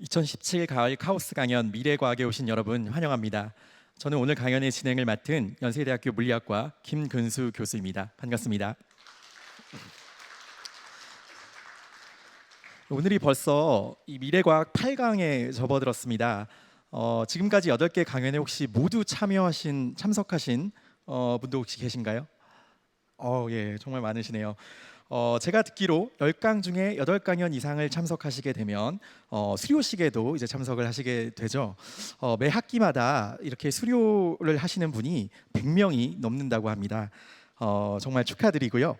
2017 가을 카오스 강연 미래과학에 오신 여러분 환영합니다. 저는 오늘 강연의 진행을 맡은 연세대학교 물리학과 김근수 교수입니다. 반갑습니다. 오늘이 벌써 이 미래과학 8강에 접어들었습니다. 지금까지 8개 강연에 혹시 모두 참석하신 분도 혹시 계신가요? 예, 정말 많으시네요. 제가 듣기로 10강 중에 8강연 이상을 참석하시게 되면 수료식에도 이제 참석을 하시게 되죠. 매 학기마다 이렇게 수료를 하시는 분이 100명이 넘는다고 합니다. 정말 축하드리고요.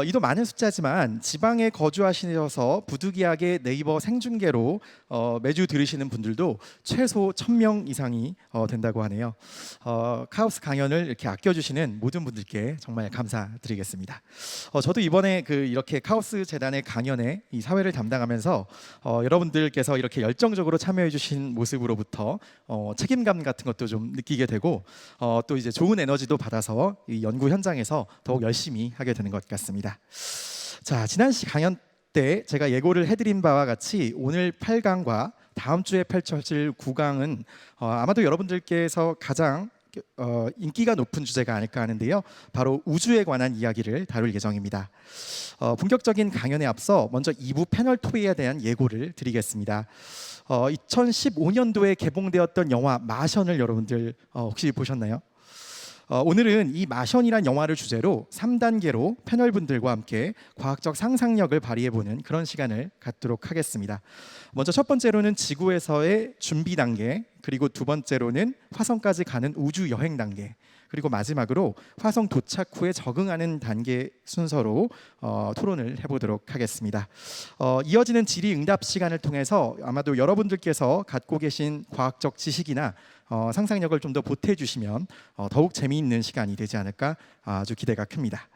이도 많은 숫자지만 지방에 거주하시셔서 부득이하게 네이버 생중계로 매주 들으시는 분들도 최소 1000명 이상이 된다고 하네요. 카오스 강연을 이렇게 아껴주시는 모든 분들께 정말 감사드리겠습니다. 저도 이번에 이렇게 카오스 재단의 강연에 이 사회를 담당하면서 여러분들께서 이렇게 열정적으로 참여해주신 모습으로부터 책임감 같은 것도 좀 느끼게 되고 또 이제 좋은 에너지도 받아서 이 연구 현장에서 더욱 열심히 하게 되는 것 같습니다. 자, 지난 강연 때 제가 예고를 해드린 바와 같이 오늘 8강과 다음 주에 펼쳐질 9강은 아마도 여러분들께서 가장 인기가 높은 주제가 아닐까 하는데요. 바로 우주에 관한 이야기를 다룰 예정입니다. 본격적인 강연에 앞서 먼저 2부 패널 토의에 대한 예고를 드리겠습니다. 2015년도에 개봉되었던 영화 마션을 여러분들 혹시 보셨나요? 오늘은 이 마션이란 영화를 주제로 3단계로 패널분들과 함께 과학적 상상력을 발휘해보는 그런 시간을 갖도록 하겠습니다. 먼저 첫 번째로는 지구에서의 준비 단계, 그리고 두 번째로는 화성까지 가는 우주 여행 단계, 그리고 마지막으로 화성 도착 후에 적응하는 단계 순서로 토론을 해보도록 하겠습니다. 이어지는 질의응답 시간을 통해서 아마도 여러분들께서 갖고 계신 과학적 지식이나 상상력을 좀 더 보태주시면 더욱 재미있는 시간이 되지 않을까 아주 기대가 큽니다.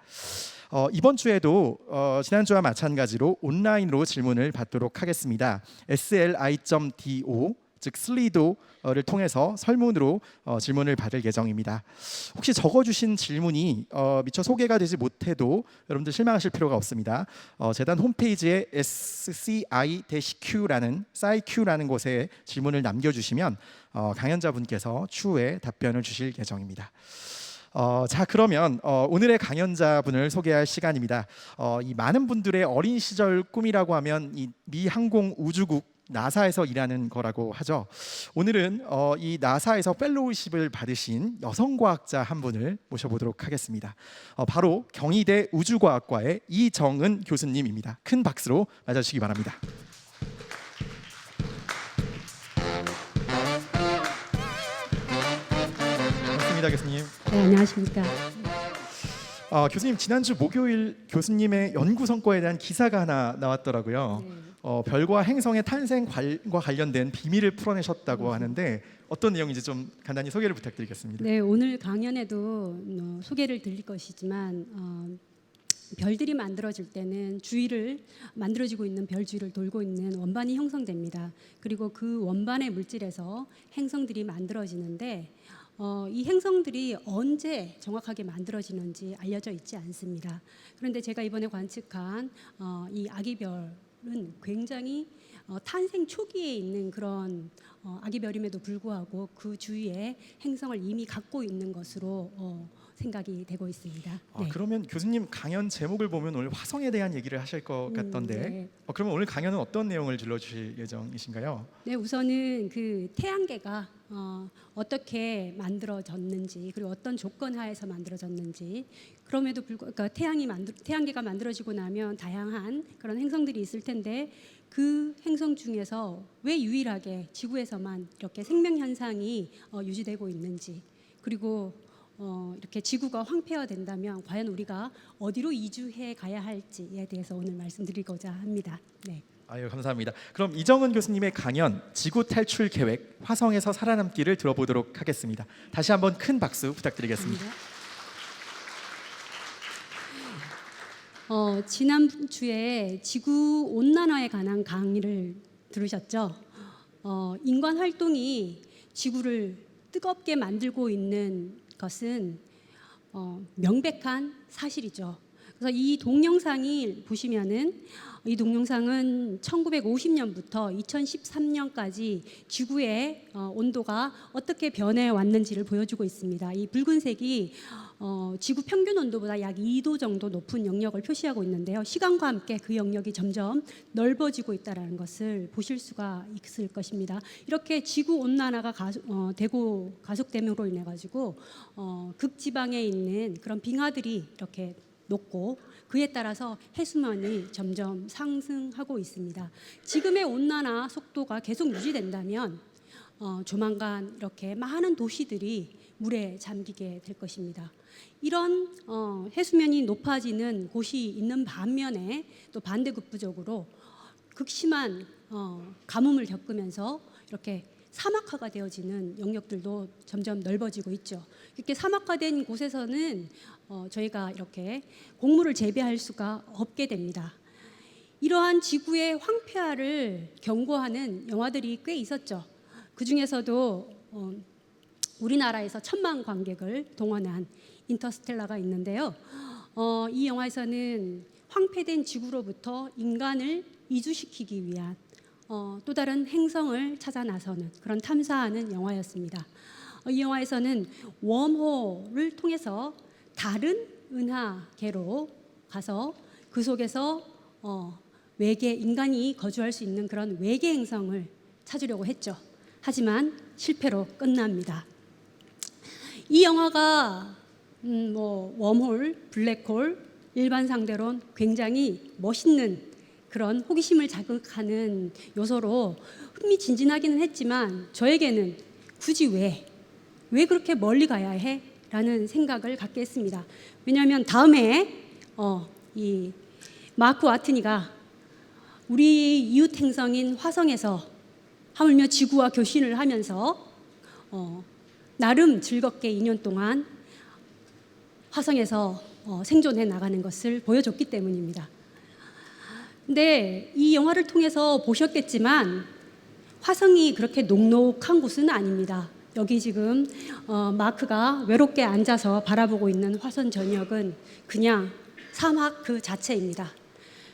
이번 주에도 지난주와 마찬가지로 온라인으로 질문을 받도록 하겠습니다. sli.do 즉 슬리도를 통해서 설문으로 질문을 받을 예정입니다. 혹시 적어주신 질문이 미처 소개가 되지 못해도 여러분들 실망하실 필요가 없습니다. 재단 홈페이지에 sci-q라는 곳에 질문을 남겨주시면 강연자분께서 추후에 답변을 주실 예정입니다. 자, 그러면 오늘의 강연자분을 소개할 시간입니다. 이 많은 분들의 어린 시절 꿈이라고 하면 이 미 항공 우주국 나사에서 일하는 거라고 하죠. 오늘은 이 나사에서 펠로우십을 받으신 여성 과학자 한 분을 모셔보도록 하겠습니다. 바로 경희대 우주과학과의 이정은 교수님입니다. 큰 박수로 맞아주시기 바랍니다. 반갑습니다, 교수님. 네, 안녕하십니까. 교수님, 지난주 목요일 교수님의 연구 성과에 대한 기사가 하나 나왔더라고요. 네. 별과 행성의 탄생과 관련된 비밀을 풀어내셨다고 하는데 어떤 내용인지 좀 간단히 소개를 부탁드리겠습니다. 네, 오늘 강연에도 소개를 드릴 것이지만 별들이 만들어질 때는 주위를 만들어지고 있는 별 주위를 돌고 있는 원반이 형성됩니다. 그리고 그 원반의 물질에서 행성들이 만들어지는데 이 행성들이 언제 정확하게 만들어지는지 알려져 있지 않습니다. 그런데 제가 이번에 관측한 이 아기별은 굉장히 탄생 초기에 있는 그런 아기별임에도 불구하고 그 주위에 행성을 이미 갖고 있는 것으로 생각이 되고 있습니다. 네. 그러면 교수님 강연 제목을 보면 오늘 화성에 대한 얘기를 하실 것 같던데 네. 그러면 오늘 강연은 어떤 내용을 들려주실 예정이신가요? 네, 우선은 그 태양계가 어떻게 만들어졌는지, 그리고 어떤 조건 하에서 만들어졌는지, 그럼에도 불구하고 그러니까 태양계가 만들어지고 나면 다양한 그런 행성들이 있을 텐데 그 행성 중에서 왜 유일하게 지구에서만 이렇게 생명 현상이 유지되고 있는지, 그리고 이렇게 지구가 황폐화된다면 과연 우리가 어디로 이주해 가야 할지에 대해서 오늘 말씀드리고자 합니다. 네. 아유, 감사합니다. 그럼 이정은 교수님의 강연 지구 탈출 계획 화성에서 살아남기를 들어보도록 하겠습니다. 다시 한번 큰 박수 부탁드리겠습니다. 지난주에 지구 온난화에 관한 강의를 들으셨죠? 인간 활동이 지구를 뜨겁게 만들고 있는 것은 명백한 사실이죠. 그래서 그래서 이 동영상이 보시면은 이 동영상은 1950년부터 2013년까지 지구의 온도가 어떻게 변해 왔는지를 보여주고 있습니다. 이 붉은색이 지구 평균 온도보다 약 2도 정도 높은 영역을 표시하고 있는데요. 시간과 함께 그 영역이 점점 넓어지고 있다는 것을 보실 수가 있을 것입니다. 이렇게 지구 온난화가 가속됨으로 인해 가지고 극지방에 있는 그런 빙하들이 이렇게 녹고 그에 따라서 해수면이 점점 상승하고 있습니다. 지금의 온난화 속도가 계속 유지된다면 조만간 이렇게 많은 도시들이 물에 잠기게 될 것입니다. 이런 해수면이 높아지는 곳이 있는 반면에 또 반대급부적으로 극심한 가뭄을 겪으면서 이렇게 사막화가 되어지는 영역들도 점점 넓어지고 있죠. 이렇게 사막화된 곳에서는 저희가 이렇게 곡물을 재배할 수가 없게 됩니다. 이러한 지구의 황폐화를 경고하는 영화들이 꽤 있었죠. 그 중에서도 우리나라에서 1,000만 관객을 동원한 인터스텔라가 있는데요. 이 영화에서는 황폐된 지구로부터 인간을 이주시키기 위한 또 다른 행성을 찾아 나서는 그런 탐사하는 영화였습니다. 이 영화에서는 웜홀을 통해서 다른 은하계로 가서 그 속에서 외계 인간이 거주할 수 있는 그런 외계 행성을 찾으려고 했죠. 하지만 실패로 끝납니다. 이 영화가 웜홀, 블랙홀 일반 상대론 굉장히 멋있는 그런 호기심을 자극하는 요소로 흥미진진하기는 했지만 저에게는 굳이 왜 그렇게 멀리 가야 해? 라는 생각을 갖게 했습니다. 왜냐하면 다음에 이 마크 와트니가 우리 이웃 행성인 화성에서 하물며 지구와 교신을 하면서 나름 즐겁게 2년 동안 화성에서 생존해 나가는 것을 보여줬기 때문입니다. 근데 이 영화를 통해서 보셨겠지만 화성이 그렇게 녹록한 곳은 아닙니다. 여기 지금 마크가 외롭게 앉아서 바라보고 있는 화성 전역은 그냥 사막 그 자체입니다.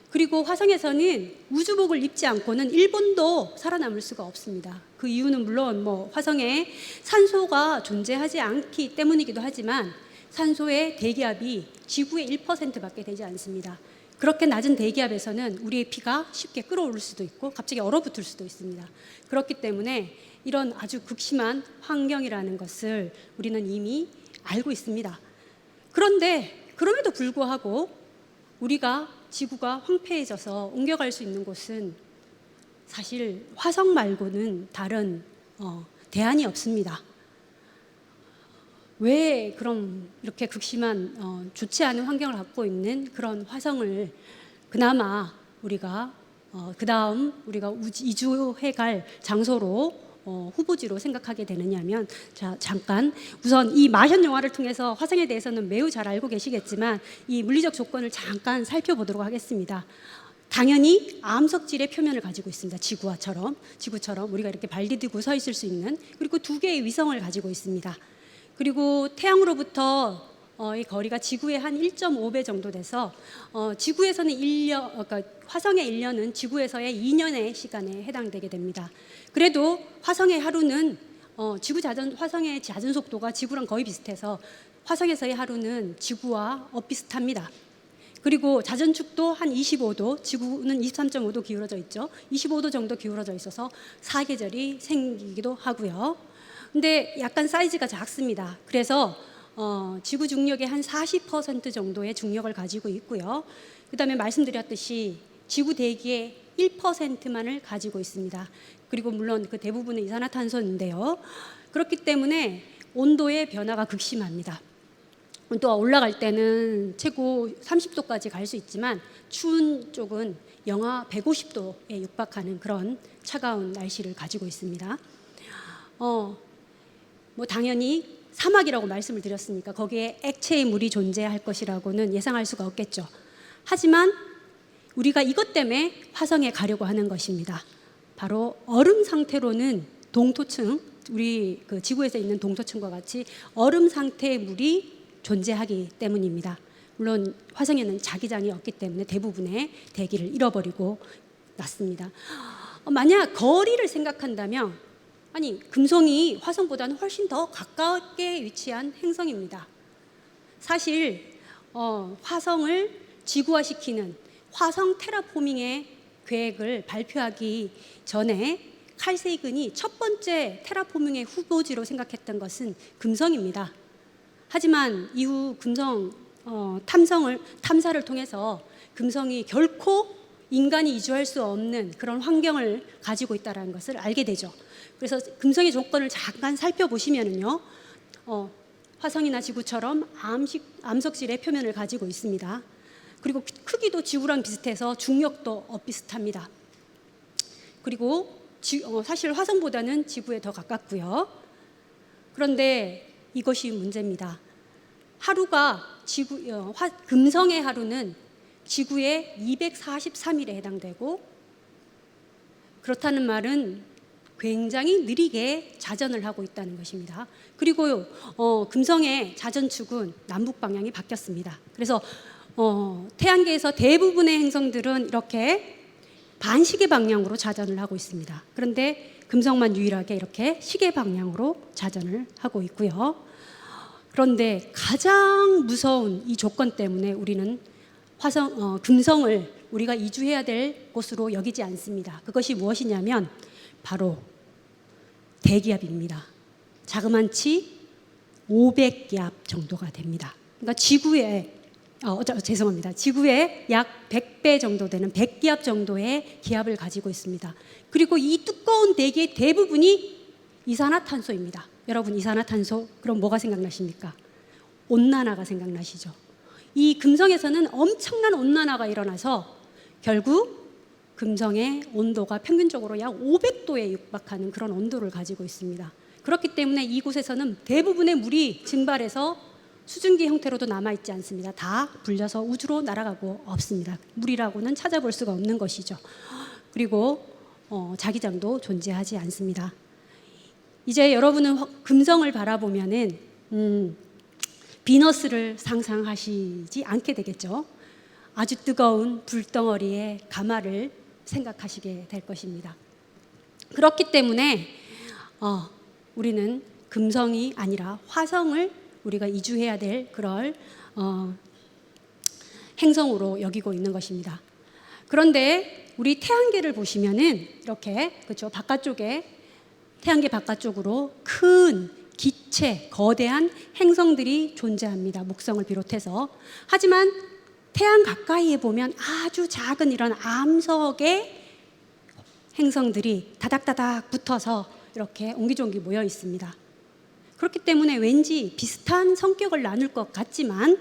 그리고 화성에서는 우주복을 입지 않고는 1분도 살아남을 수가 없습니다. 그 이유는 물론 화성에 산소가 존재하지 않기 때문이기도 하지만 산소의 대기압이 지구의 1%밖에 되지 않습니다. 그렇게 낮은 대기압에서는 우리의 피가 쉽게 끓어오를 수도 있고 갑자기 얼어붙을 수도 있습니다. 그렇기 때문에 이런 아주 극심한 환경이라는 것을 우리는 이미 알고 있습니다. 그런데 그럼에도 불구하고 우리가 지구가 황폐해져서 옮겨갈 수 있는 곳은 사실 화성 말고는 다른 대안이 없습니다. 왜 그럼 이렇게 극심한 좋지 않은 환경을 갖고 있는 그런 화성을 그나마 우리가 그 다음 우리가 이주해 갈 장소로 후보지로 생각하게 되느냐면 잠깐 우선 이 마션 영화를 통해서 화성에 대해서는 매우 잘 알고 계시겠지만 이 물리적 조건을 잠깐 살펴보도록 하겠습니다. 당연히 암석질의 표면을 가지고 있습니다. 지구처럼 우리가 이렇게 발 디디고 서 있을 수 있는 그리고 2개의 위성을 가지고 있습니다. 그리고 태양으로부터 이 거리가 지구의 한 1.5배 정도 돼서 지구에서는 1년, 그러니까 화성의 1년은 지구에서의 2년의 시간에 해당되게 됩니다. 그래도 화성의 하루는 화성의 자전 속도가 지구랑 거의 비슷해서 화성에서의 하루는 지구와 비슷합니다. 그리고 자전축도 한 25도, 지구는 23.5도 기울어져 있죠. 25도 정도 기울어져 있어서 사계절이 생기기도 하고요. 근데 약간 사이즈가 작습니다. 그래서 지구 중력의 한 40% 정도의 중력을 가지고 있고요. 그 다음에 말씀드렸듯이 지구 대기의 1%만을 가지고 있습니다. 그리고 물론 그 대부분은 이산화탄소인데요. 그렇기 때문에 온도의 변화가 극심합니다. 온도가 올라갈 때는 최고 30도까지 갈 수 있지만 추운 쪽은 영하 150도에 육박하는 그런 차가운 날씨를 가지고 있습니다. 당연히 사막이라고 말씀을 드렸으니까 거기에 액체의 물이 존재할 것이라고는 예상할 수가 없겠죠. 하지만 우리가 이것 때문에 화성에 가려고 하는 것입니다. 바로 얼음 상태로는 동토층, 우리 그 지구에서 있는 동토층과 같이 얼음 상태의 물이 존재하기 때문입니다. 물론 화성에는 자기장이 없기 때문에 대부분의 대기를 잃어버리고 났습니다. 만약 거리를 생각한다면 아니 금성이 화성보다는 훨씬 더 가깝게 위치한 행성입니다. 사실 화성을 지구화시키는 화성 테라포밍의 계획을 발표하기 전에 칼 세이근이 첫 번째 테라포밍의 후보지로 생각했던 것은 금성입니다. 하지만 이후 금성 탐사를 통해서 금성이 결코 인간이 이주할 수 없는 그런 환경을 가지고 있다는 것을 알게 되죠. 그래서 금성의 조건을 잠깐 살펴보시면은요, 화성이나 지구처럼 암석질의 표면을 가지고 있습니다. 그리고 크기도 지구랑 비슷해서 중력도 비슷합니다. 그리고 사실 화성보다는 지구에 더 가깝고요. 그런데 이것이 문제입니다. 하루가 금성의 하루는 지구의 243일에 해당되고, 그렇다는 말은 굉장히 느리게 자전을 하고 있다는 것입니다. 그리고 금성의 자전축은 남북 방향이 바뀌었습니다. 그래서 태양계에서 대부분의 행성들은 이렇게 반시계 방향으로 자전을 하고 있습니다. 그런데 금성만 유일하게 이렇게 시계 방향으로 자전을 하고 있고요. 그런데 가장 무서운 이 조건 때문에 우리는 금성을 우리가 이주해야 될 곳으로 여기지 않습니다. 그것이 무엇이냐면 바로 대기압입니다. 자그만치 500기압 정도가 됩니다. 그러니까 지구의 약 100배 정도 되는 100기압 정도의 기압을 가지고 있습니다. 그리고 이 두꺼운 대기의 대부분이 이산화탄소입니다. 여러분, 이산화탄소 그럼 뭐가 생각나십니까? 온난화가 생각나시죠? 이 금성에서는 엄청난 온난화가 일어나서 결국 금성의 온도가 평균적으로 약 500도에 육박하는 그런 온도를 가지고 있습니다. 그렇기 때문에 이곳에서는 대부분의 물이 증발해서 수증기 형태로도 남아있지 않습니다. 다 불려서 우주로 날아가고 없습니다. 물이라고는 찾아볼 수가 없는 것이죠. 그리고 자기장도 존재하지 않습니다. 이제 여러분은 금성을 바라보면은 비너스를 상상하시지 않게 되겠죠. 아주 뜨거운 불덩어리의 가마를 생각하시게 될 것입니다. 그렇기 때문에 우리는 금성이 아니라 화성을 우리가 이주해야 될 그럴 행성으로 여기고 있는 것입니다. 그런데 우리 태양계를 보시면은 이렇게 그렇죠, 바깥쪽에 태양계 바깥쪽으로 큰 기체, 거대한 행성들이 존재합니다. 목성을 비롯해서. 하지만 태양 가까이에 보면 아주 작은 이런 암석의 행성들이 다닥다닥 붙어서 이렇게 옹기종기 모여 있습니다. 그렇기 때문에 왠지 비슷한 성격을 나눌 것 같지만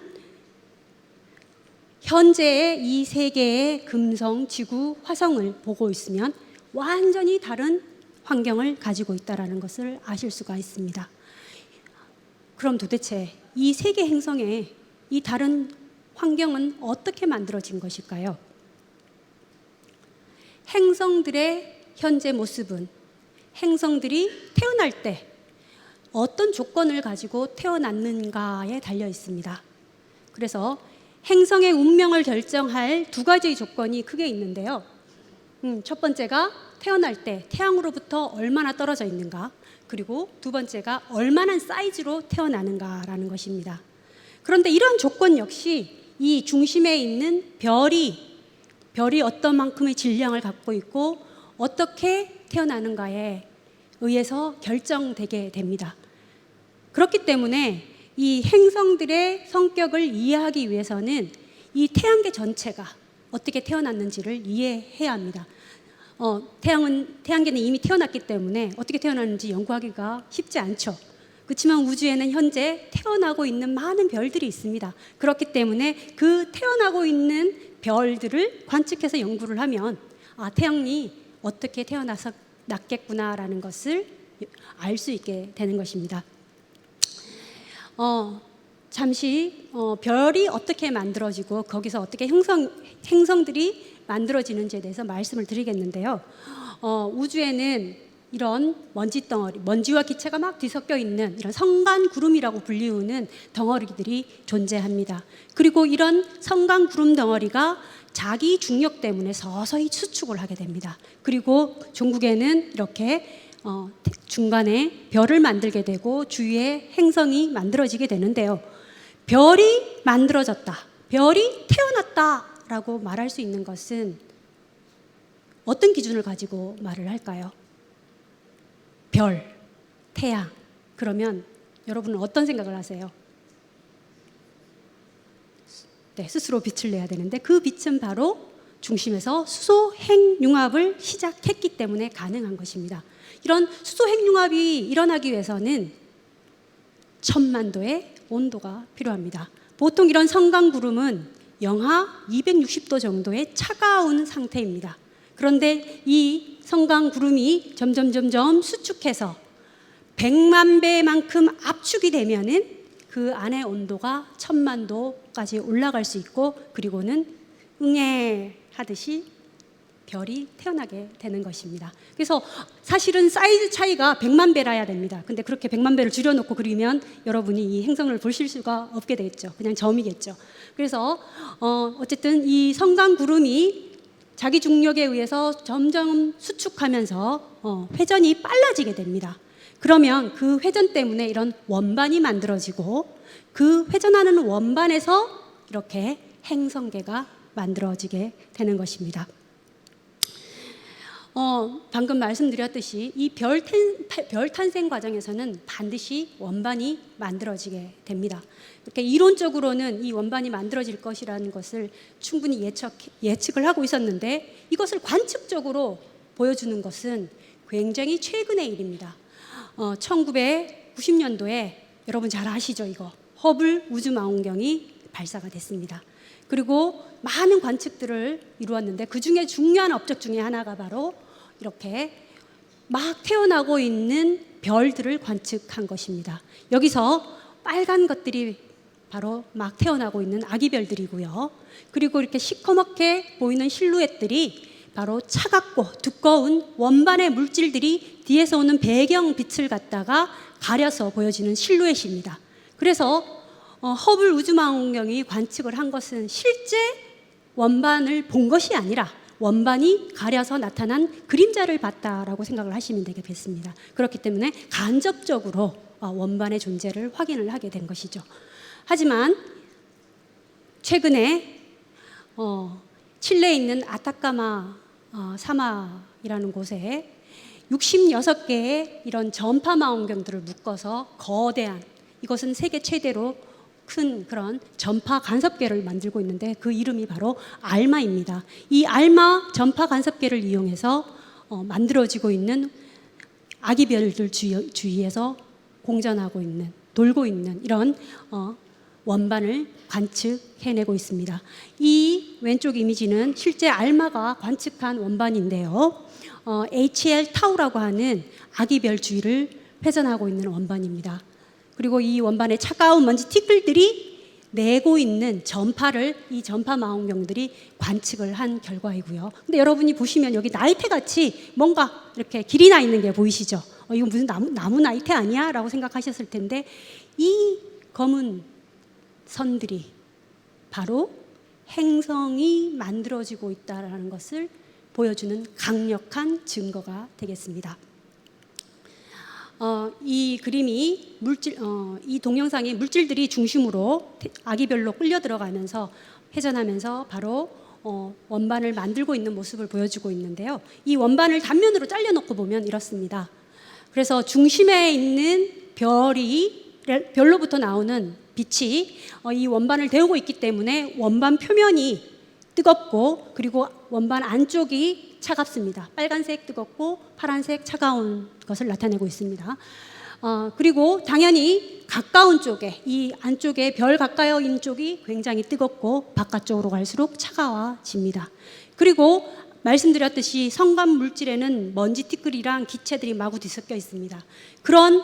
현재의 이 세 개의 금성, 지구, 화성을 보고 있으면 완전히 다른 환경을 가지고 있다는 것을 아실 수가 있습니다. 그럼 도대체 이 세 개 행성의 이 다른 환경은 어떻게 만들어진 것일까요? 행성들의 현재 모습은 행성들이 태어날 때 어떤 조건을 가지고 태어났는가에 달려 있습니다. 그래서 행성의 운명을 결정할 두 가지 조건이 크게 있는데요. 첫 번째가 태어날 때 태양으로부터 얼마나 떨어져 있는가, 그리고 두 번째가 얼마나 사이즈로 태어나는가라는 것입니다. 그런데 이런 조건 역시 이 중심에 있는 별이 어떤 만큼의 질량을 갖고 있고 어떻게 태어나는가에 의해서 결정되게 됩니다. 그렇기 때문에 이 행성들의 성격을 이해하기 위해서는 이 태양계 전체가 어떻게 태어났는지를 이해해야 합니다. 태양계는 이미 태어났기 때문에 어떻게 태어났는지 연구하기가 쉽지 않죠. 그렇지만 우주에는 현재 태어나고 있는 많은 별들이 있습니다. 그렇기 때문에 그 태어나고 있는 별들을 관측해서 연구를 하면 태양이 어떻게 태어나서 났겠구나라는 것을 알 수 있게 되는 것입니다. 잠시 별이 어떻게 만들어지고 거기서 어떻게 행성들이 만들어지는지에 대해서 말씀을 드리겠는데요. 우주에는 이런 먼지 덩어리, 먼지와 기체가 막 뒤섞여 있는 이런 성간구름이라고 불리우는 덩어리들이 존재합니다. 그리고 이런 성간구름 덩어리가 자기 중력 때문에 서서히 수축을 하게 됩니다. 그리고 종국에는 이렇게 중간에 별을 만들게 되고 주위에 행성이 만들어지게 되는데요. 별이 만들어졌다, 별이 태어났다라고 말할 수 있는 것은 어떤 기준을 가지고 말을 할까요? 별, 태양. 그러면 여러분은 어떤 생각을 하세요? 네, 스스로 빛을 내야 되는데 그 빛은 바로 중심에서 수소 핵융합을 시작했기 때문에 가능한 것입니다. 이런 수소 핵융합이 일어나기 위해서는 1000만 도의 온도가 필요합니다. 보통 이런 성강구름은 영하 260도 정도의 차가운 상태입니다. 그런데 이 성강구름이 점점 수축해서 100만 배만큼 압축이 되면은 그 안의 온도가 1000만 도까지 올라갈 수 있고, 그리고는 응애 하듯이 별이 태어나게 되는 것입니다. 그래서 사실은 사이즈 차이가 100만 배라야 됩니다. 근데 그렇게 100만 배를 줄여놓고 그리면 여러분이 이 행성을 보실 수가 없게 되겠죠. 그냥 점이겠죠. 그래서 어쨌든 이 성강구름이 자기 중력에 의해서 점점 수축하면서 회전이 빨라지게 됩니다. 그러면 그 회전 때문에 이런 원반이 만들어지고, 그 회전하는 원반에서 이렇게 행성계가 만들어지게 되는 것입니다. 방금 말씀드렸듯이 이 별 탄생 과정에서는 반드시 원반이 만들어지게 됩니다. 이렇게 이론적으로는 이 원반이 만들어질 것이라는 것을 충분히 예측을 하고 있었는데, 이것을 관측적으로 보여주는 것은 굉장히 최근의 일입니다. 1990년도에 여러분 잘 아시죠? 이거 허블 우주망원경이 발사가 됐습니다. 그리고 많은 관측들을 이루었는데 그 중에 중요한 업적 중에 하나가 바로 이렇게 막 태어나고 있는 별들을 관측한 것입니다. 여기서 빨간 것들이 바로 막 태어나고 있는 아기별들이고요. 그리고 이렇게 시커멓게 보이는 실루엣들이 바로 차갑고 두꺼운 원반의 물질들이 뒤에서 오는 배경 빛을 갖다가 가려서 보여지는 실루엣입니다. 그래서 허블 우주망원경이 관측을 한 것은 실제 원반을 본 것이 아니라 원반이 가려서 나타난 그림자를 봤다라고 생각을 하시면 되겠습니다. 그렇기 때문에 간접적으로 원반의 존재를 확인을 하게 된 것이죠. 하지만 최근에 칠레에 있는 아타카마 사막이라는 곳에 66개의 이런 전파 망원경들을 묶어서 거대한, 이것은 세계 최대로 큰 그런 전파 간섭계를 만들고 있는데 그 이름이 바로 알마입니다. 이 알마 전파 간섭계를 이용해서 만들어지고 있는 아기별들 주위에서 공전하고 있는, 돌고 있는 이런 원반을 관측해내고 있습니다. 이 왼쪽 이미지는 실제 알마가 관측한 원반인데요. HL 타우라고 하는 아기별 주위를 회전하고 있는 원반입니다. 그리고 이 원반의 차가운 먼지 티끌들이 내고 있는 전파를 이 전파 망원경들이 관측을 한 결과이고요. 근데 여러분이 보시면 여기 나이테같이 뭔가 이렇게 길이 나 있는 게 보이시죠? 이거 무슨 나무 나이테 아니야? 라고 생각하셨을 텐데, 이 검은 선들이 바로 행성이 만들어지고 있다는 것을 보여주는 강력한 증거가 되겠습니다. 이 그림이 이 동영상이 물질들이 중심으로 아기별로 끌려 들어가면서 회전하면서 바로 원반을 만들고 있는 모습을 보여주고 있는데요. 이 원반을 단면으로 잘려놓고 보면 이렇습니다. 그래서 중심에 있는 별로부터 나오는 빛이 이 원반을 데우고 있기 때문에 원반 표면이 뜨겁고, 그리고 원반 안쪽이 차갑습니다. 빨간색 뜨겁고 파란색 차가운 것을 나타내고 있습니다. 그리고 당연히 가까운 쪽에, 이 안쪽에 별 가까이 있는 쪽이 굉장히 뜨겁고 바깥쪽으로 갈수록 차가워집니다. 그리고 말씀드렸듯이 성간 물질에는 먼지 티끌이랑 기체들이 마구 뒤섞여 있습니다. 그런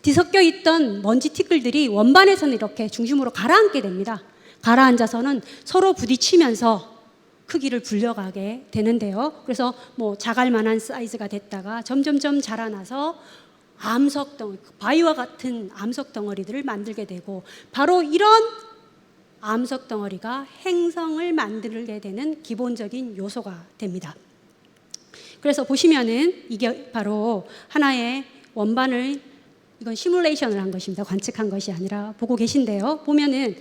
뒤섞여 있던 먼지 티끌들이 원반에서는 이렇게 중심으로 가라앉게 됩니다. 가라앉아서는 서로 부딪히면서 크기를 불려가게 되는데요. 그래서 뭐 자갈 만한 사이즈가 됐다가 점점점 자라나서 암석 덩어리, 바위와 같은 암석 덩어리들을 만들게 되고, 바로 이런 암석 덩어리가 행성을 만들게 되는 기본적인 요소가 됩니다. 그래서 보시면은 이게 바로 하나의 원반을, 이건 시뮬레이션을 한 것입니다. 관측한 것이 아니라 보고 계신데요. 보면은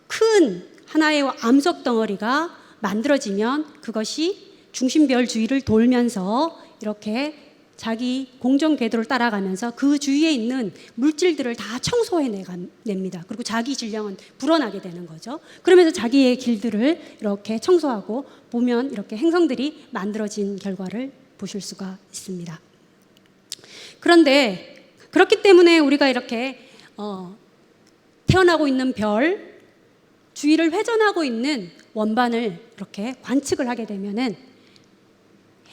큰 하나의 암석 덩어리가 만들어지면 그것이 중심별 주위를 돌면서 이렇게 자기 공정 궤도를 따라가면서 그 주위에 있는 물질들을 다 청소해냅니다. 그리고 자기 질량은 불어나게 되는 거죠. 그러면서 자기의 길들을 이렇게 청소하고 보면 이렇게 행성들이 만들어진 결과를 보실 수가 있습니다. 그런데 그렇기 때문에 우리가 이렇게 태어나고 있는 별, 주위를 회전하고 있는 원반을 이렇게 관측을 하게 되면은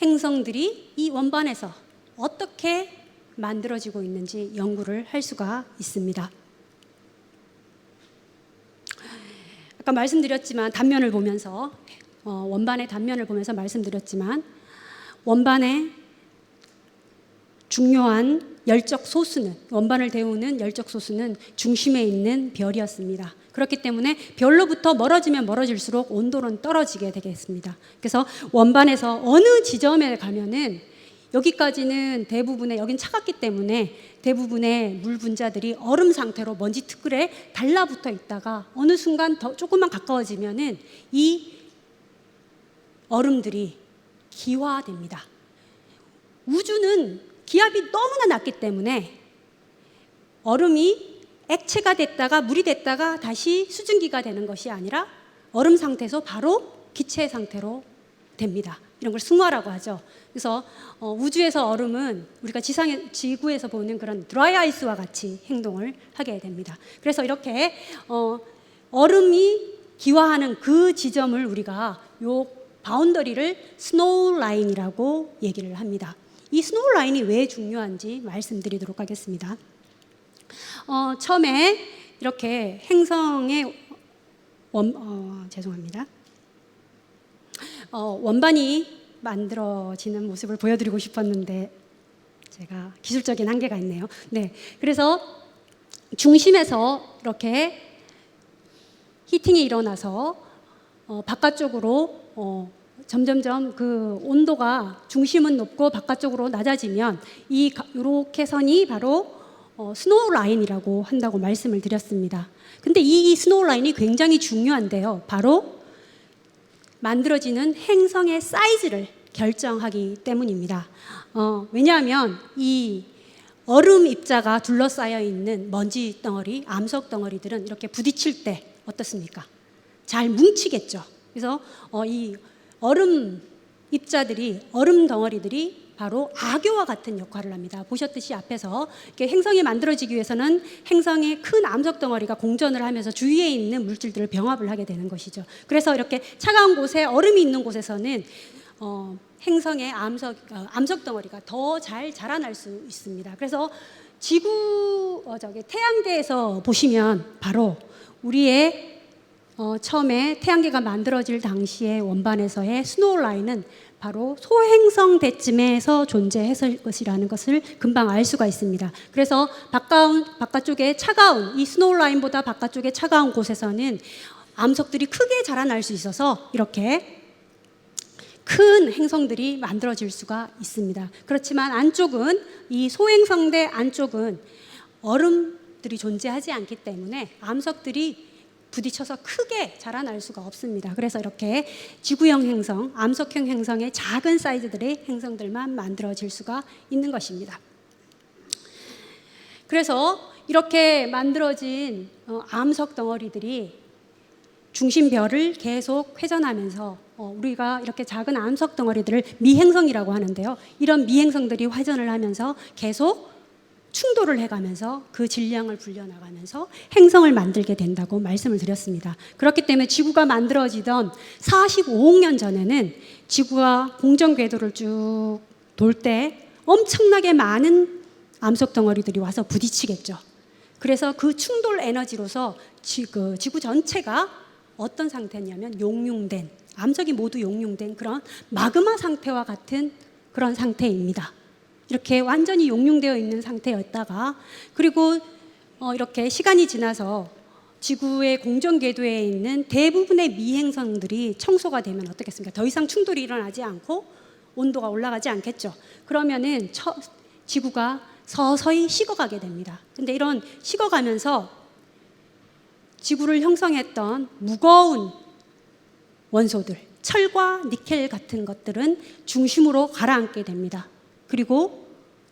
행성들이 이 원반에서 어떻게 만들어지고 있는지 연구를 할 수가 있습니다. 아까 말씀드렸지만 단면을 보면서 원반의 단면을 보면서 말씀드렸지만 원반의 중요한 열적 소수는, 원반을 데우는 열적 소수는 중심에 있는 별이었습니다. 그렇기 때문에 별로부터 멀어지면 멀어질수록 온도는 떨어지게 되겠습니다. 그래서 원반에서 어느 지점에 가면은 여기까지는 대부분의, 여긴 차갑기 때문에 대부분의 물 분자들이 얼음 상태로 먼지 특글에 달라붙어 있다가 어느 순간 더 조금만 가까워지면은 이 얼음들이 기화됩니다. 우주는 기압이 너무나 낮기 때문에 얼음이 액체가 됐다가 물이 됐다가 다시 수증기가 되는 것이 아니라 얼음 상태에서 바로 기체 상태로 됩니다. 이런 걸 승화라고 하죠. 그래서 우주에서 얼음은 우리가 지구에서 보는 그런 드라이 아이스와 같이 행동을 하게 됩니다. 그래서 이렇게 얼음이 기화하는 그 지점을 우리가 요 바운더리를 스노우 라인이라고 얘기를 합니다. 이 스노우 라인이 왜 중요한지 말씀드리도록 하겠습니다. 처음에 이렇게 행성의 죄송합니다. 원반이 만들어지는 모습을 보여드리고 싶었는데 제가 기술적인 한계가 있네요. 네, 그래서 중심에서 이렇게 히팅이 일어나서 바깥쪽으로 점점점 그 온도가 중심은 높고 바깥쪽으로 낮아지면 이렇게 선이 바로 스노우 라인이라고 한다고 말씀을 드렸습니다. 근데 이 스노우 라인이 굉장히 중요한데요. 바로 만들어지는 행성의 사이즈를 결정하기 때문입니다. 왜냐하면 이 얼음 입자가 둘러싸여 있는 먼지 덩어리, 암석 덩어리들은 이렇게 부딪힐 때 어떻습니까? 잘 뭉치겠죠. 그래서 이 얼음 입자들이, 얼음 덩어리들이 바로 악교와 같은 역할을 합니다. 보셨듯이 앞에서 이렇게 행성이 만들어지기 위해서는 행성의 큰 암석 덩어리가 공전을 하면서 주위에 있는 물질들을 병합을 하게 되는 것이죠. 그래서 이렇게 차가운 곳에 얼음이 있는 곳에서는 행성의 암석 덩어리가 더 잘 자라날 수 있습니다. 그래서 태양계에서 보시면 바로 우리의 처음에 태양계가 만들어질 당시의 원반에서의 스노우 라인은 바로 소행성 대쯤에서 존재했을 것이라는 것을 금방 알 수가 있습니다. 그래서 바깥쪽에 차가운, 이 스노우 라인보다 바깥쪽에 차가운 곳에서는 암석들이 크게 자라날 수 있어서 이렇게 큰 행성들이 만들어질 수가 있습니다. 그렇지만 안쪽은, 이 소행성대 안쪽은 얼음들이 존재하지 않기 때문에 암석들이 부딪혀서 크게 자라날 수가 없습니다. 그래서 이렇게 지구형 행성, 암석형 행성의 작은 사이즈들의 행성들만 만들어질 수가 있는 것입니다. 그래서 이렇게 만들어진 암석 덩어리들이 중심별을 계속 회전하면서 우리가 이렇게 작은 암석 덩어리들을 미행성이라고 하는데요. 이런 미행성들이 회전을 하면서 계속 충돌을 해가면서 그 질량을 불려나가면서 행성을 만들게 된다고 말씀을 드렸습니다. 그렇기 때문에 지구가 만들어지던 45억 년 전에는 지구가 공전 궤도를 쭉 돌 때 엄청나게 많은 암석 덩어리들이 와서 부딪히겠죠. 그래서 그 충돌 에너지로서 지구 전체가 어떤 상태냐면 용융된 암석이 모두 용융된 그런 마그마 상태와 같은 그런 상태입니다. 이렇게 완전히 용융되어 있는 상태였다가, 그리고 이렇게 시간이 지나서 지구의 공전 궤도에 있는 대부분의 미행성들이 청소가 되면 어떻겠습니까? 더 이상 충돌이 일어나지 않고 온도가 올라가지 않겠죠. 그러면은 지구가 서서히 식어가게 됩니다. 근데 이런 식어가면서 지구를 형성했던 무거운 원소들, 철과 니켈 같은 것들은 중심으로 가라앉게 됩니다. 그리고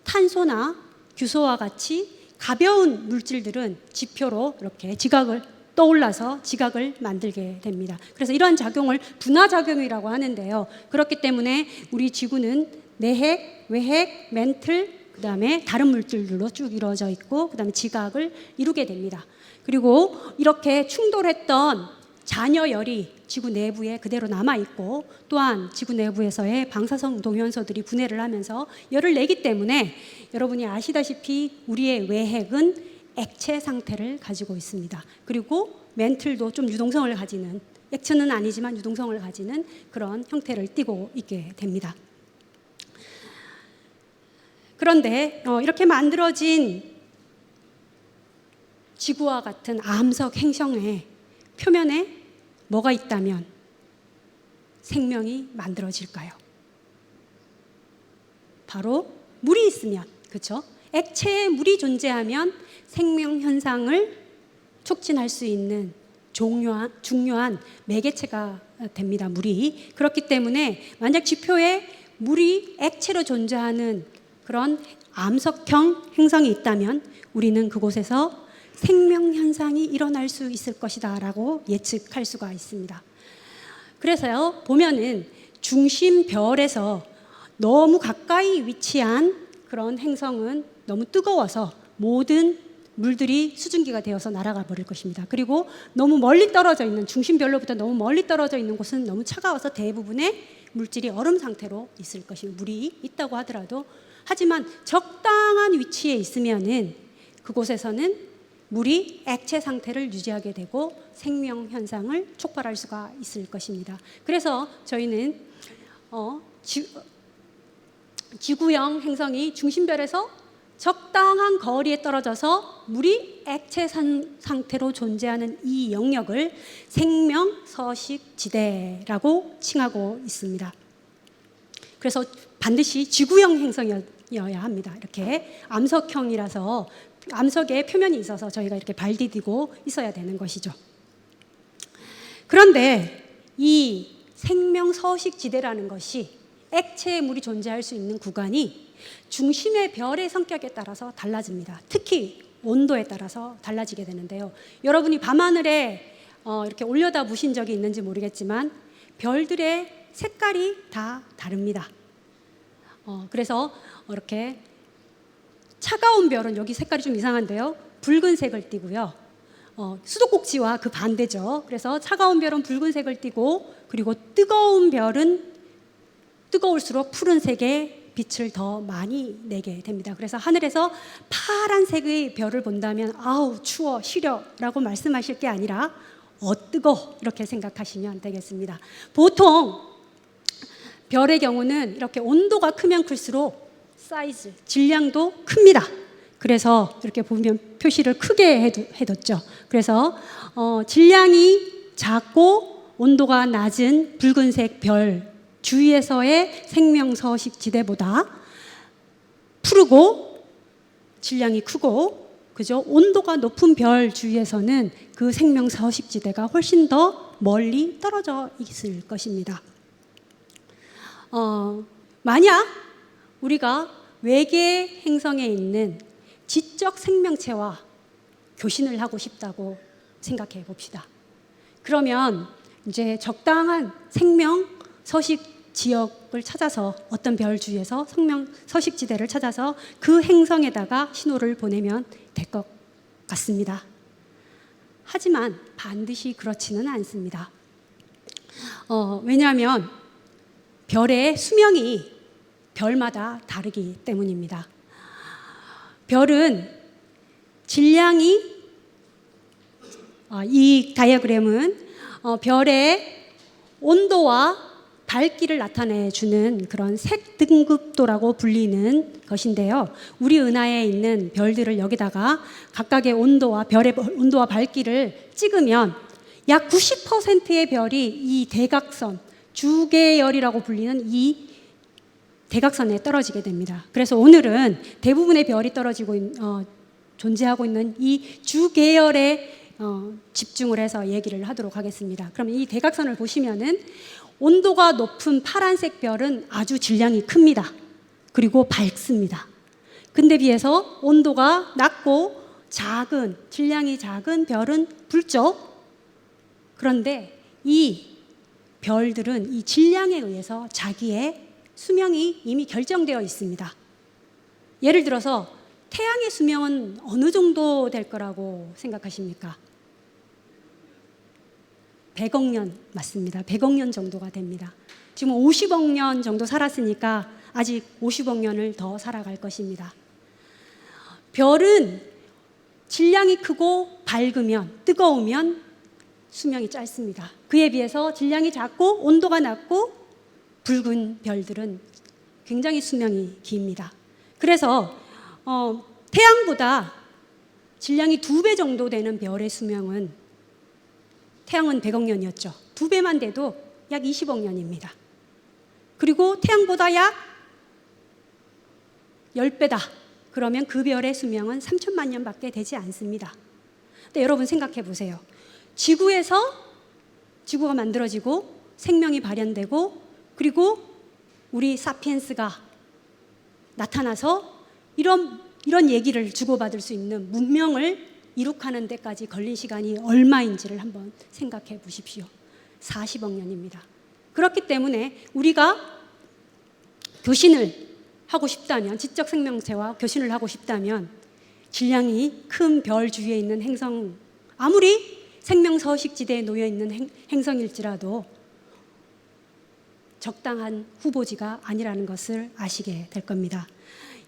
탄소나 규소와 같이 가벼운 물질들은 지표로 이렇게 지각을 떠올라서 지각을 만들게 됩니다. 그래서 이러한 작용을 분화작용이라고 하는데요. 그렇기 때문에 우리 지구는 내핵, 외핵, 멘틀, 그 다음에 다른 물질들로 쭉 이루어져 있고, 그 다음에 지각을 이루게 됩니다. 그리고 이렇게 충돌했던 잔여열이 지구 내부에 그대로 남아있고, 또한 지구 내부에서의 방사성 동위원소들이 분해를 하면서 열을 내기 때문에 여러분이 아시다시피 우리의 외핵은 액체 상태를 가지고 있습니다. 그리고 멘틀도 좀 유동성을 가지는, 액체는 아니지만 유동성을 가지는 그런 형태를 띠고 있게 됩니다. 그런데 이렇게 만들어진 지구와 같은 암석 행성의 표면에 뭐가 있다면 생명이 만들어질까요? 바로 물이 있으면, 그렇죠? 액체에 물이 존재하면 생명 현상을 촉진할 수 있는 중요한 매개체가 됩니다. 물이. 그렇기 때문에 만약 지표에 물이 액체로 존재하는 그런 암석형 행성이 있다면 우리는 그곳에서 생명 현상이 일어날 수 있을 것이다 라고 예측할 수가 있습니다. 그래서요, 보면은 중심 별에서 너무 가까이 위치한 그런 행성은 너무 뜨거워서 모든 물들이 수증기가 되어서 날아가 버릴 것입니다. 그리고 너무 멀리 떨어져 있는, 중심별로부터 너무 멀리 떨어져 있는 곳은 너무 차가워서 대부분의 물질이 얼음 상태로 있을 것입니다. 물이 있다고 하더라도. 하지만 적당한 위치에 있으면은 그곳에서는 물이 액체 상태를 유지하게 되고 생명 현상을 촉발할 수가 있을 것입니다. 그래서 저희는 지구형 행성이 중심별에서 적당한 거리에 떨어져서 물이 액체 상태로 존재하는 이 영역을 생명 서식 지대라고 칭하고 있습니다. 그래서 반드시 지구형 행성이어야 합니다. 이렇게 암석형이라서 암석에 표면이 있어서 저희가 이렇게 발 디디고 있어야 되는 것이죠. 그런데 이 생명 서식 지대라는 것이 액체의 물이 존재할 수 있는 구간이 중심의 별의 성격에 따라서 달라집니다. 특히 온도에 따라서 달라지게 되는데요. 여러분이 밤하늘에 이렇게 올려다 보신 적이 있는지 모르겠지만 별들의 색깔이 다 다릅니다. 그래서 이렇게 차가운 별은 여기 색깔이 좀 이상한데요. 붉은색을 띠고요. 수도꼭지와 그 반대죠. 그래서 차가운 별은 붉은색을 띠고, 그리고 뜨거운 별은 뜨거울수록 푸른색의 빛을 더 많이 내게 됩니다. 그래서 하늘에서 파란색의 별을 본다면 아우 추워 시려 라고 말씀하실 게 아니라 뜨거 이렇게 생각하시면 되겠습니다. 보통 별의 경우는 이렇게 온도가 크면 클수록 사이즈, 질량도 큽니다. 그래서 이렇게 보면 표시를 크게 해뒀죠. 그래서 질량이 작고 온도가 낮은 붉은색 별 주위에서의 생명 서식 지대보다 푸르고 질량이 크고, 그죠? 온도가 높은 별 주위에서는 그 생명 서식 지대가 훨씬 더 멀리 떨어져 있을 것입니다. 만약 우리가 외계 행성에 있는 지적 생명체와 교신을 하고 싶다고 생각해 봅시다. 그러면 이제 적당한 생명 서식 지역을 찾아서, 어떤 별 주위에서 생명 서식 지대를 찾아서 그 행성에다가 신호를 보내면 될 것 같습니다. 하지만 반드시 그렇지는 않습니다. 왜냐하면 별의 수명이 별마다 다르기 때문입니다. 별은 질량이, 이 다이어그램은 별의 온도와 밝기를 나타내 주는 그런 색 등급도라고 불리는 것인데요. 우리 은하에 있는 별들을 여기다가 각각의 온도와 별의 온도와 밝기를 찍으면 약 90%의 별이 이 대각선, 주계열이라고 불리는 이 대각선에 떨어지게 됩니다. 그래서 오늘은 대부분의 별이 존재하고 있는 이 주계열에 집중을 해서 얘기를 하도록 하겠습니다. 그러면 이 대각선을 보시면은 온도가 높은 파란색 별은 아주 질량이 큽니다. 그리고 밝습니다. 근데 비해서 온도가 낮고 질량이 작은 별은 붉죠. 그런데 이 별들은 이 질량에 의해서 자기의 수명이 이미 결정되어 있습니다. 예를 들어서 태양의 수명은 어느 정도 될 거라고 생각하십니까? 100억 년 맞습니다. 100억 년 정도가 됩니다. 지금 50억 년 정도 살았으니까 아직 50억 년을 더 살아갈 것입니다. 별은 질량이 크고 밝으면, 뜨거우면 수명이 짧습니다. 그에 비해서 질량이 작고 온도가 낮고 붉은 별들은 굉장히 수명이 깁니다. 그래서 태양보다 질량이 2배 정도 되는 별의 수명은, 태양은 100억 년이었죠. 2배만 돼도 약 20억 년입니다. 그리고 태양보다 약 10배다. 그러면 그 별의 수명은 3천만 년밖에 되지 않습니다. 근데 여러분 생각해 보세요. 지구가 만들어지고 생명이 발현되고 그리고 우리 사피엔스가 나타나서 이런 얘기를 주고받을 수 있는 문명을 이룩하는 데까지 걸린 시간이 얼마인지를 한번 생각해 보십시오. 40억 년입니다. 그렇기 때문에 우리가 교신을 하고 싶다면, 지적 생명체와 교신을 하고 싶다면 질량이 큰 별 주위에 있는 행성, 아무리 생명 서식지대에 놓여 있는 행성일지라도 적당한 후보지가 아니라는 것을 아시게 될 겁니다.